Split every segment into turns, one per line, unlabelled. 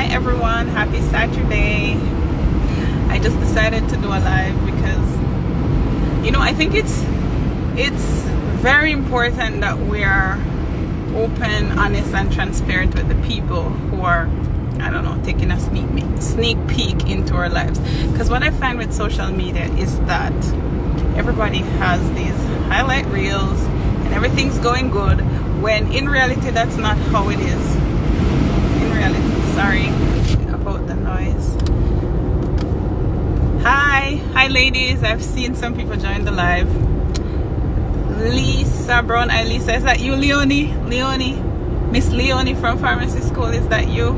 everyone, happy Saturday. I just decided to do a live because I think it's very important that we are open, honest and transparent with the people who are, I don't know, taking a sneak peek into our lives. Because what I find with social media is that everybody has these highlight reels and everything's going good, when in reality that's not how it is. In reality, sorry about the noise. Hi ladies, I've seen some people join the live. Lisa Brown, Lisa, is that you? Leonie, Miss Leonie from pharmacy school, is that you?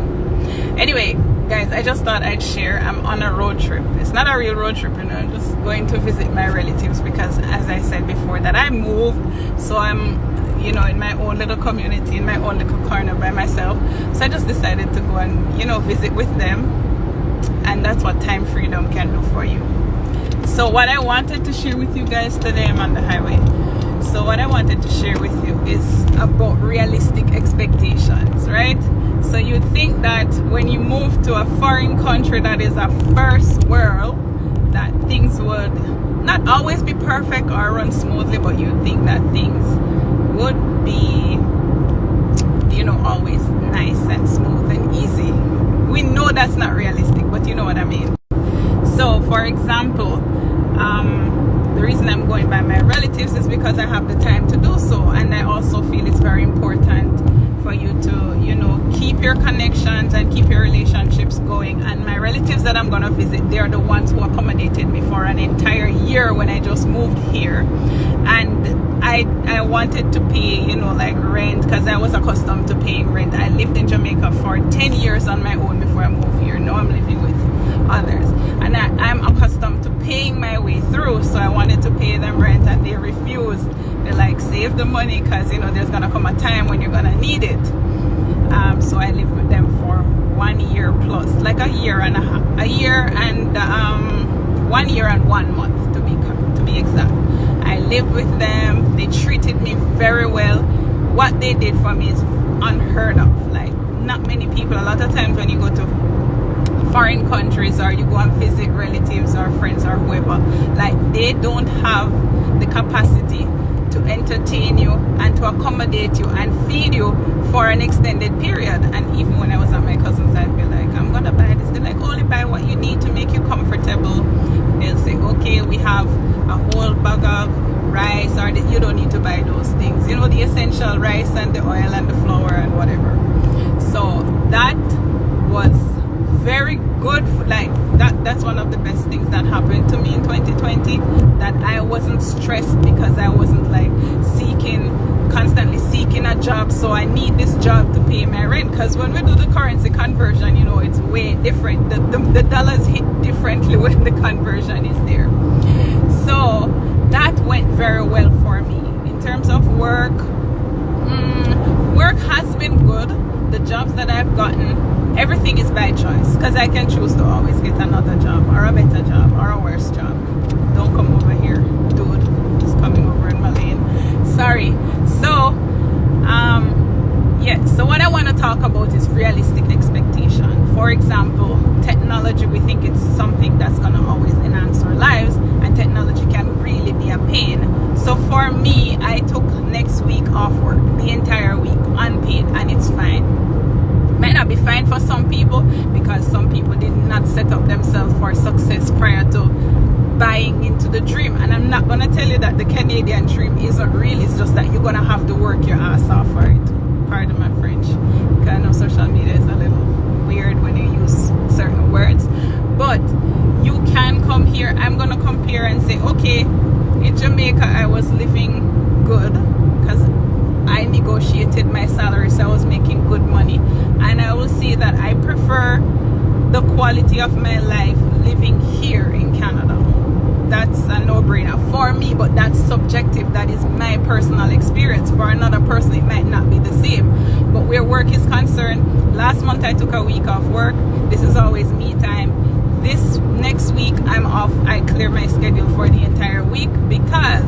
Anyway guys, I just thought I'd share. I'm on a road trip. It's not a real road trip, I'm just going to visit my relatives because, as I said before, that I moved, so I'm in my own little community, in my own little corner by myself. So I just decided to go and visit with them, and that's what time freedom can do for you. So what I wanted to share with you guys today, I'm on the highway. So what I wanted to share with you is about realistic expectations, right? So you think that when you move to a foreign country that is a first world, that things would not always be perfect or run smoothly, but you think that things would be, always nice and smooth and easy. We know that's not realistic, but you know what I mean. So for example, the reason I'm going by my relatives is because I have the time to do so, and I also feel it's very important for you to keep your connections and keep your relationships going. And my relatives that I'm gonna visit, they're the ones who accommodated me for an entire year when I just moved here, and I wanted to pay like rent, because I was accustomed to paying rent. I lived in Jamaica for 10 years on my own before I moved here. Now I'm living with others, and I'm accustomed to paying my way through, so I wanted to pay them rent and they refused. They're like, save the money, because there's gonna come a time when you're gonna need it. So I lived with them for 1 year plus, like a year and 1 year and 1 month to be exact. I lived with them. They treated me very well. What they did for me is unheard of. Like, not many people, a lot of times when you go to foreign countries or you go and visit relatives or friends or whoever, like, they don't have the capacity to entertain you and to accommodate you and feed you for an extended period. And even when I was at my cousin's, I'd be like, I'm gonna buy this. They're like, only buy what you need to make you comfortable. They'll say, okay, we have a whole bag of rice, or you don't need to buy those things, the essential rice and the oil and the flour and whatever. So that was very good. Like, that's one of the best things that happened to me in 2020, that I wasn't stressed because I wasn't like constantly seeking a job. So I need this job to pay my rent, because when we do the currency conversion, it's way different. The dollars hit differently when the conversion is there. So that went very well for me. In terms of work, work has been good. The jobs that I've gotten, everything is by choice, because I can choose to always get another job or a better job or a worse job. Don't come over here, dude. It's coming over in my lane. Sorry. So so what I want to talk about is realistic expectation. For example, technology, we think it's something that's going to always enhance our lives, and technology can really be a pain. So for me, I took next week off work, the entire week, unpaid, and it's fine. Might not be fine for some people, because some people did not set up themselves for success prior to buying into the dream. And I'm not going to tell you that the Canadian dream isn't real. It's just that you're going to have to work your ass off for it. Pardon my French, because I know social media is a little weird when you use certain words, but you can come here. I'm going to compare and say, okay, in Jamaica I was living good because I negotiated my salary, so I was making good money, and I will say that I prefer the quality of my life living here in Canada. That's a no-brainer for me, but that's subjective. That is my personal experience. For another person, it might not be the same. But where work is concerned, last month I took a week off work. This is always me time. This next week I'm off. I clear my schedule for the entire week, because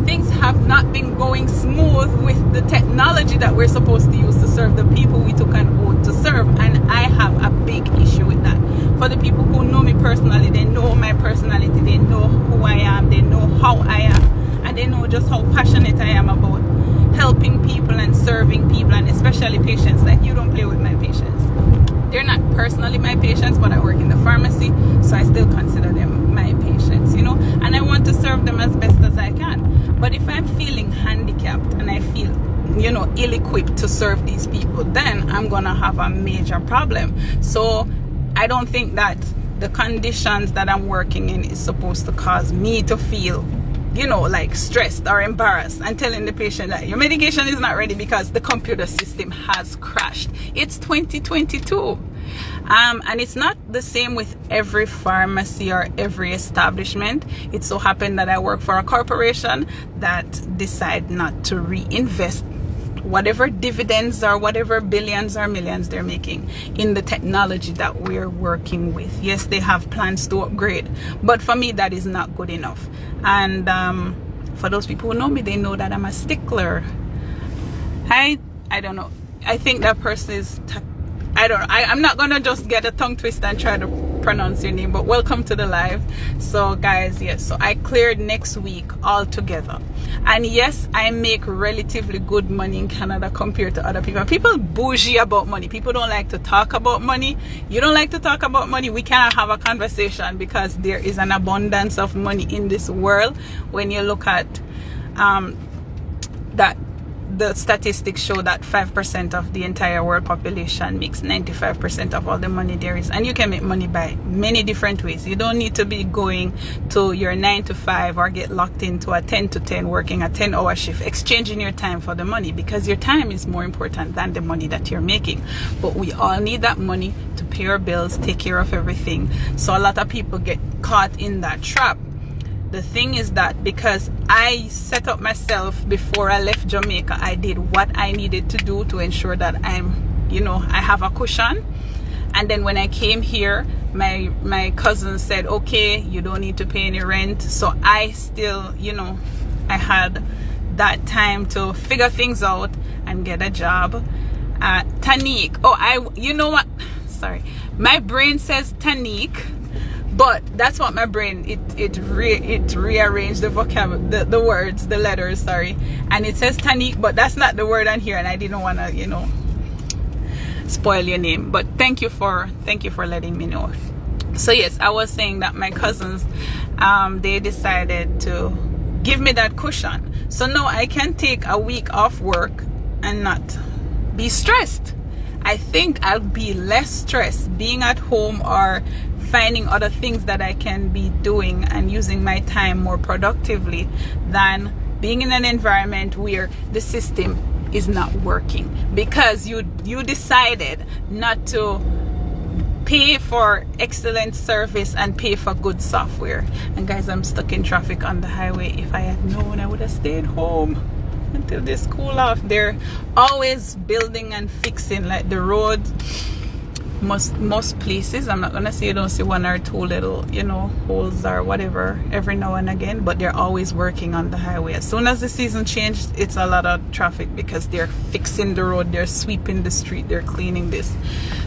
things have not been going smooth with the technology that we're supposed to use to serve the people we took an oath to serve. And I have a big issue with that. For the people who know me personally, they know my personality, they know who I am, they know how I am, and they know just how passionate I am about helping people and serving people, and especially patients. Like, you don't play with my patients. They're not personally my patients, but I work in the pharmacy, so I still consider them my patients, you know, and I want to serve them as best as I can. But if I'm feeling handicapped and I feel, you know, ill-equipped to serve these people, then I'm gonna have a major problem. So I don't think that the conditions that I'm working in is supposed to cause me to feel, you know, like stressed or embarrassed and telling the patient that your medication is not ready because the computer system has crashed. It's 2022. And it's not the same with every pharmacy or every establishment. It so happened that I work for a corporation that decide not to reinvest whatever dividends or whatever billions or millions they're making in the technology that we're working with. Yes, they have plans to upgrade, but for me that is not good enough. And for those people who know me, they know that I'm a stickler. I don't know, I think that person is I don't know, I'm not gonna just get a tongue twist and try to pronounce your name, but welcome to the live. So guys, yes, so I cleared next week altogether, and yes, I make relatively good money in Canada compared to other people. People bougie about money. People don't like to talk about money. You don't like to talk about money, we cannot have a conversation, because there is an abundance of money in this world. When you look at that the statistics show that 5% of the entire world population makes 95% of all the money there is. And you can make money by many different ways. You don't need to be going to your 9 to 5 or get locked into a 10 to 10 working a 10-hour shift, exchanging your time for the money, because your time is more important than the money that you're making. But we all need that money to pay our bills, take care of everything. So a lot of people get caught in that trap. The thing is that because I set up myself before I left Jamaica, I did what I needed to do to ensure that I'm, you know, I have a cushion. And then when I came here, my cousin said, okay, you don't need to pay any rent. So I still, you know, I had that time to figure things out and get a job. Tanique. Oh, you know what? Sorry. My brain says Tanique. But that's what my brain, it rearranged the vocabulary, the words, the letters, sorry. And it says Tanique, but that's not the word on here, and I didn't want to, you know, spoil your name. But thank you for letting me know. So yes, I was saying that my cousins, they decided to give me that cushion. So now I can take a week off work and not be stressed. I think I'll be less stressed being at home or finding other things that I can be doing and using my time more productively than being in an environment where the system is not working because you decided not to pay for excellent service and pay for good software. And guys, I'm stuck in traffic on the highway. If I had known, I would have stayed home until this cool off. They're always building and fixing, like the road, most places. I'm not gonna say you don't see one or two little, you know, holes or whatever every now and again, but they're always working on the highway. As soon as the season changed, it's a lot of traffic because they're fixing the road, they're sweeping the street, they're cleaning this.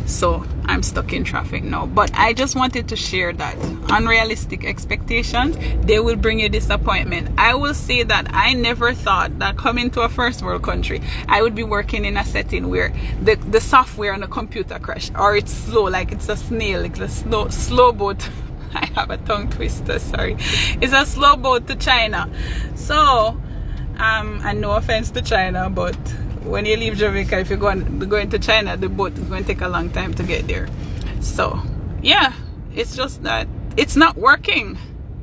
So I'm stuck in traffic now. But I just wanted to share that unrealistic expectations, they will bring you disappointment. I will say that I never thought that coming to a first world country, I would be working in a setting where the software on the computer crash, or it's slow, like it's a snail, like a slow boat. I have a tongue twister, sorry. It's a slow boat to China. So and no offense to China, but when you leave Jamaica, if you're going to China, the boat is going to take a long time to get there. So yeah, it's just that it's not working.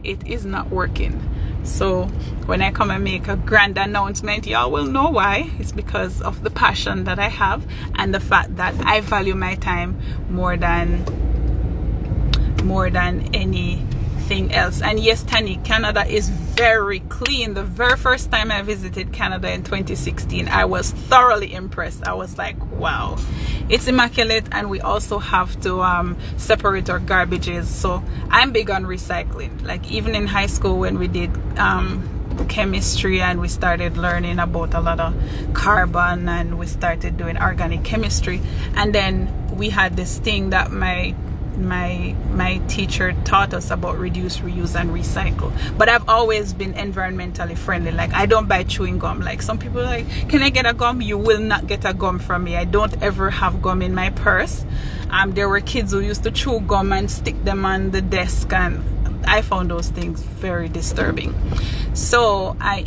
It is not working. So when I come and make a grand announcement, y'all will know why. It's because of the passion that I have and the fact that I value my time more than anything else. And yes, Tani, Canada is very clean. The very first time I visited Canada in 2016, I was thoroughly impressed. I was like, wow, it's immaculate. And we also have to separate our garbages. So I'm big on recycling. Like even in high school when we did chemistry, and we started learning about a lot of carbon, and we started doing organic chemistry. And then we had this thing that my teacher taught us about reduce, reuse, and recycle. But I've always been environmentally friendly. Like, I don't buy chewing gum. Like, some people are like, can I get a gum? You will not get a gum from me. I don't ever have gum in my purse. There were kids who used to chew gum and stick them on the desk, and I found those things very disturbing. So I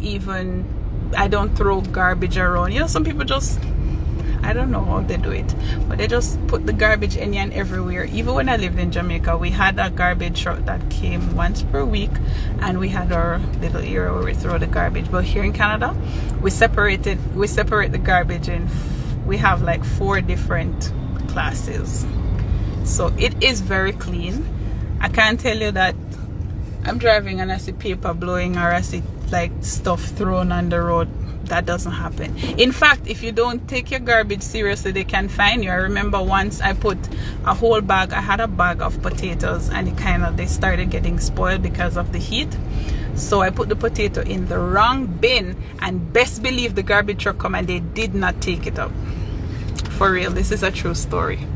don't throw garbage around. You know, some people just, I don't know how they do it, but they just put the garbage any and everywhere. Even when I lived in Jamaica, we had a garbage truck that came once per week, and we had our little area where we throw the garbage. But here in Canada, we separate the garbage, and we have like 4 different classes. So it is very clean. I can't tell you that I'm driving and I see paper blowing, or I see like stuff thrown on the road. That doesn't happen. In fact, if you don't take your garbage seriously, they can fine you. I remember once I put a whole bag, I had a bag of potatoes, and they started getting spoiled because of the heat. So I put the potato in the wrong bin, and best believe the garbage truck come and they did not take it up. For real, this is a true story.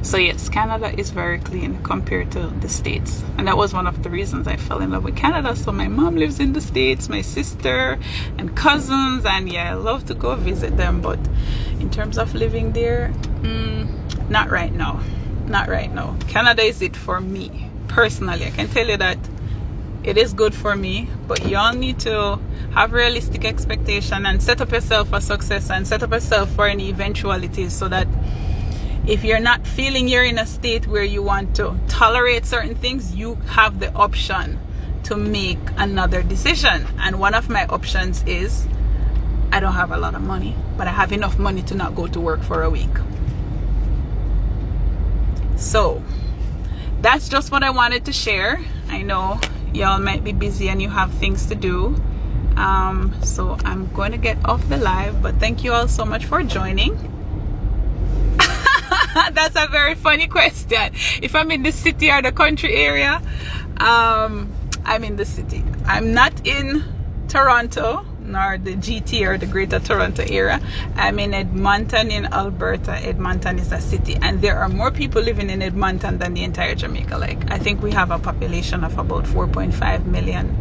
So yes, Canada is very clean compared to the States, and that was one of the reasons I fell in love with Canada. So my mom lives in the States, my sister and cousins, and yeah, I love to go visit them. But in terms of living there, not right now. Not right now. Canada is it for me personally. I can tell you that it is good for me, but y'all need to have realistic expectation and set up yourself for success, and set up yourself for any eventualities, so that if you're not feeling you're in a state where you want to tolerate certain things, you have the option to make another decision. And one of my options is, I don't have a lot of money, but I have enough money to not go to work for a week. So that's just what I wanted to share. I know y'all might be busy and you have things to do. So I'm going to get off the live, but thank you all so much for joining. That's a very funny question. If I'm in the city or the country area, I'm in the city. I'm not in Toronto, nor the GT or the Greater Toronto area. I'm in Edmonton in Alberta. Edmonton is a city, and there are more people living in Edmonton than the entire Jamaica. Like, I think we have a population of about 4.5 million.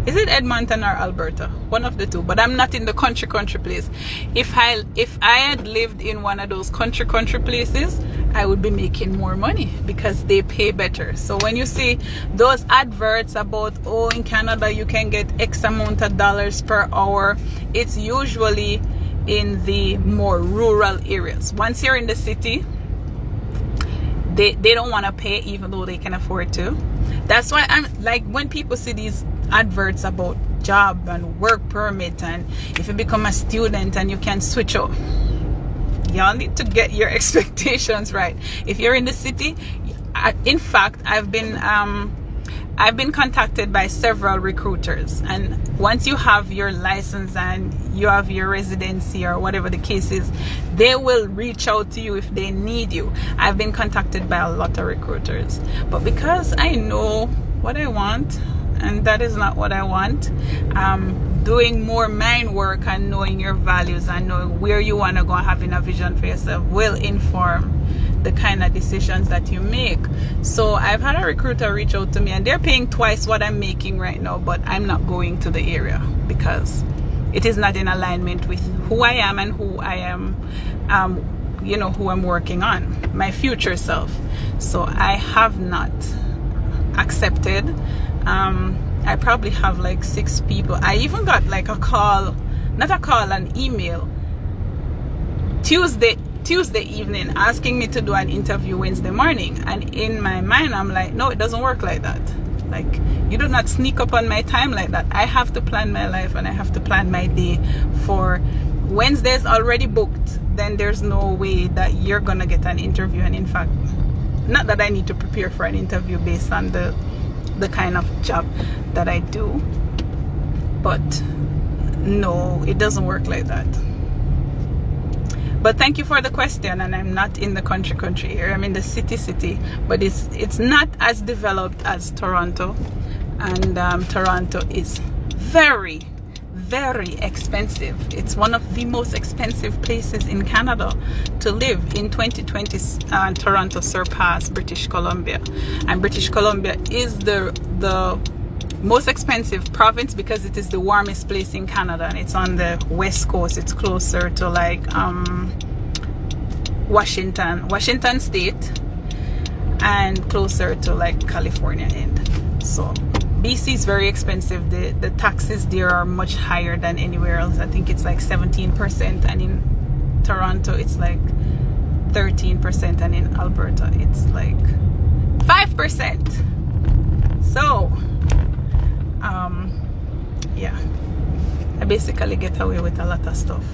Is it Edmonton or Alberta? One of the two. But I'm not in the country place. If I had lived in one of those country places, I would be making more money because they pay better. So when you see those adverts about, oh, in Canada you can get X amount of dollars per hour, it's usually in the more rural areas. Once you're in the city, they don't want to pay, even though they can afford to. That's why I'm like, when people see these adverts about job and work permit, and if you become a student and you can switch up, y'all need to get your expectations right. If you're in the city, in fact, I've been contacted by several recruiters, and once you have your license and you have your residency or whatever the case is, they will reach out to you if they need you. I've been contacted by a lot of recruiters, but because I know what I want, and that is not what I want, doing more mind work and knowing your values and knowing where you want to go and having a vision for yourself will inform the kind of decisions that you make. So I've had a recruiter reach out to me, and they're paying twice what I'm making right now, but I'm not going to the area because it is not in alignment with who I am and who I am, you know, who I'm working on, my future self. So I have not accepted. I probably have like 6 people. I even got like an email Tuesday evening asking me to do an interview Wednesday morning, and in my mind I'm like, no, it doesn't work like that. Like, you do not sneak up on my time like that. I have to plan my life, and I have to plan my day. For Wednesday's already booked, then there's no way that you're gonna get an interview. And in fact, not that I need to prepare for an interview based on the kind of job that I do, but no, it doesn't work like that. But thank you for the question. And I'm not in the country area. I'm in the city, but it's not as developed as Toronto. And Toronto is very, very expensive. It's one of the most expensive places in Canada to live. In 2020, Toronto surpassed British Columbia, and British Columbia is the most expensive province because it is the warmest place in Canada, and it's on the west coast. It's closer to like Washington State, and closer to like California end. So BC is very expensive. The taxes there are much higher than anywhere else. I think it's like 17%, and in Toronto it's like 13%, and in Alberta it's like 5%. So yeah, I basically get away with a lot of stuff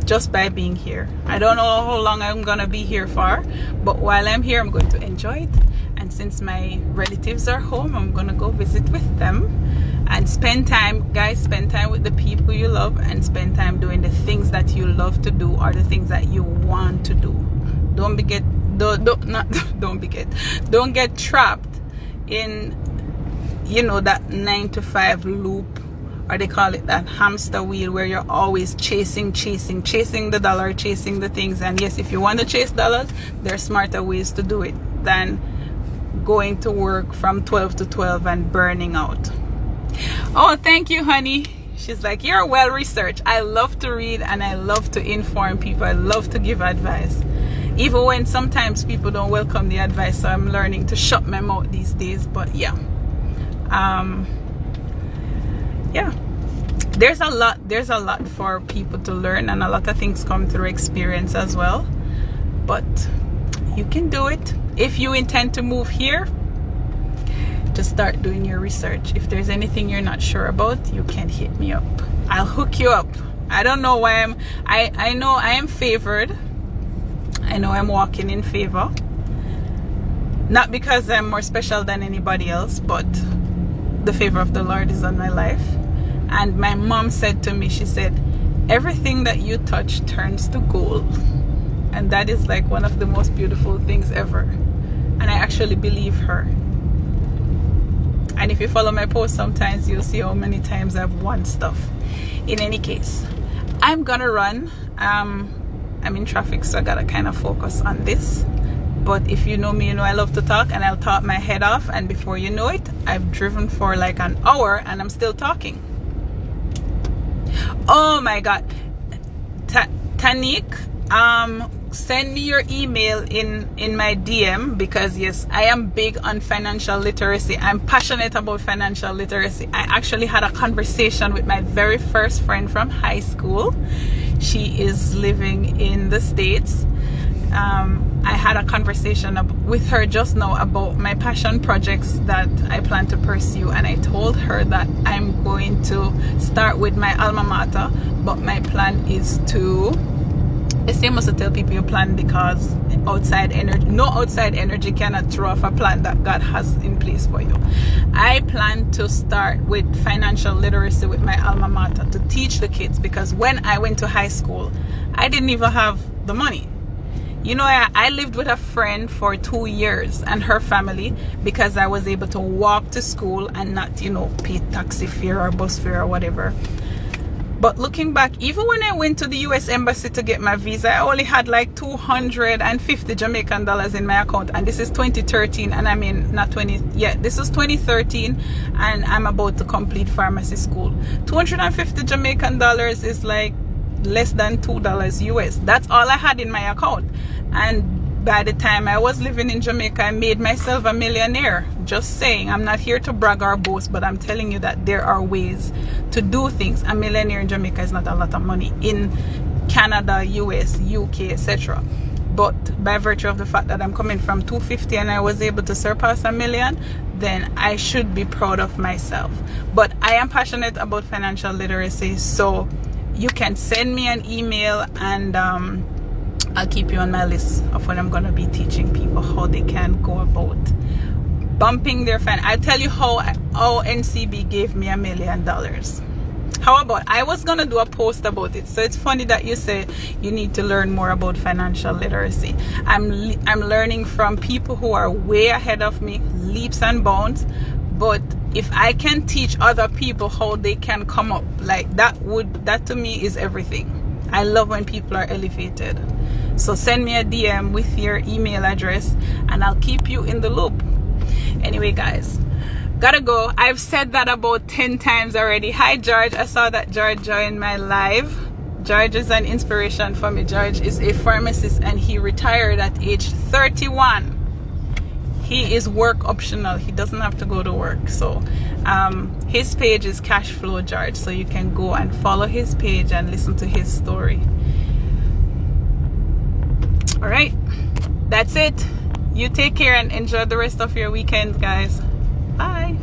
just by being here. I don't know how long I'm gonna be here for, but while I'm here I'm going to enjoy it. And since my relatives are home, I'm gonna go visit with them and spend time. Guys, spend time with the people you love, and spend time doing the things that you love to do, or the things that you want to do. Don't get trapped in, you know, that 9-to-5 loop, or they call it that hamster wheel, where you're always chasing the dollar, chasing the things. And yes, if you want to chase dollars, there are smarter ways to do it than going to work from 12 to 12 and burning out. Oh, thank you, honey. She's like, you're well researched. I love to read, and I love to inform people. I love to give advice, even when sometimes people don't welcome the advice. So I'm learning to shut my mouth these days. But yeah, yeah, there's a lot for people to learn, and a lot of things come through experience as well. But you can do it. If you intend to move here, just start doing your research. If there's anything you're not sure about, you can hit me up. I'll hook you up. I don't know why I know I am favored. I know I'm walking in favor. Not because I'm more special than anybody else, but the favor of the Lord is on my life. And my mom said to me, she said, everything that you touch turns to gold. And that is like one of the most beautiful things ever. And I actually believe her. And if you follow my posts, sometimes you'll see how many times I've won stuff. In any case, I'm gonna run. I'm in traffic, so I gotta kind of focus on this. But if you know me, you know I love to talk, and I'll talk my head off, and before you know it, I've driven for like an hour and I'm still talking. Oh my God, Tanik, send me your email in my DM, because yes, I am big on financial literacy. I'm passionate about financial literacy. I actually had a conversation with my very first friend from high school. She is living in the States. I had a conversation with her just now about my passion projects that I plan to pursue, and I told her that I'm going to start with my alma mater, but my plan is to, it's same as to tell people your plan, because outside energy, no outside energy cannot throw off a plan that God has in place for you. I plan to start with financial literacy with my alma mater, to teach the kids, because when I went to high school, I didn't even have the money. You know, I lived with a friend for 2 years and her family, because I was able to walk to school and not, you know, pay taxi fare or bus fare or whatever. But looking back, even when I went to the US Embassy to get my visa, I only had like 250 Jamaican dollars in my account. And this is 2013, and I mean, not 20, yeah, this is 2013, and I'm about to complete pharmacy school. 250 Jamaican dollars is like less than $2 US. That's all I had in my account. And by the time I was living in Jamaica, I made myself a millionaire. Just saying, I'm not here to brag or boast, but I'm telling you that there are ways to do things. A millionaire in Jamaica is not a lot of money. In Canada, US, UK, etc. But by virtue of the fact that I'm coming from 250 and I was able to surpass $1 million, then I should be proud of myself. But I am passionate about financial literacy, so you can send me an email, and I'll keep you on my list of when I'm going to be teaching people how they can go about bumping their fan. I'll tell you how NCB gave me $1 million. How about, I was going to do a post about it. So it's funny that you say you need to learn more about financial literacy. I'm learning from people who are way ahead of me, leaps and bounds. But if I can teach other people how they can come up, like that to me is everything. I love when people are elevated. So send me a DM with your email address and I'll keep you in the loop. Anyway, guys, gotta go. I've said that about 10 times already. Hi, George. I saw that George joined my live. George is an inspiration for me. George is a pharmacist and he retired at age 31. He is work optional. He doesn't have to go to work. So his page is Cashflow George. So you can go and follow his page and listen to his story. All right, that's it. You take care and enjoy the rest of your weekend, guys. Bye.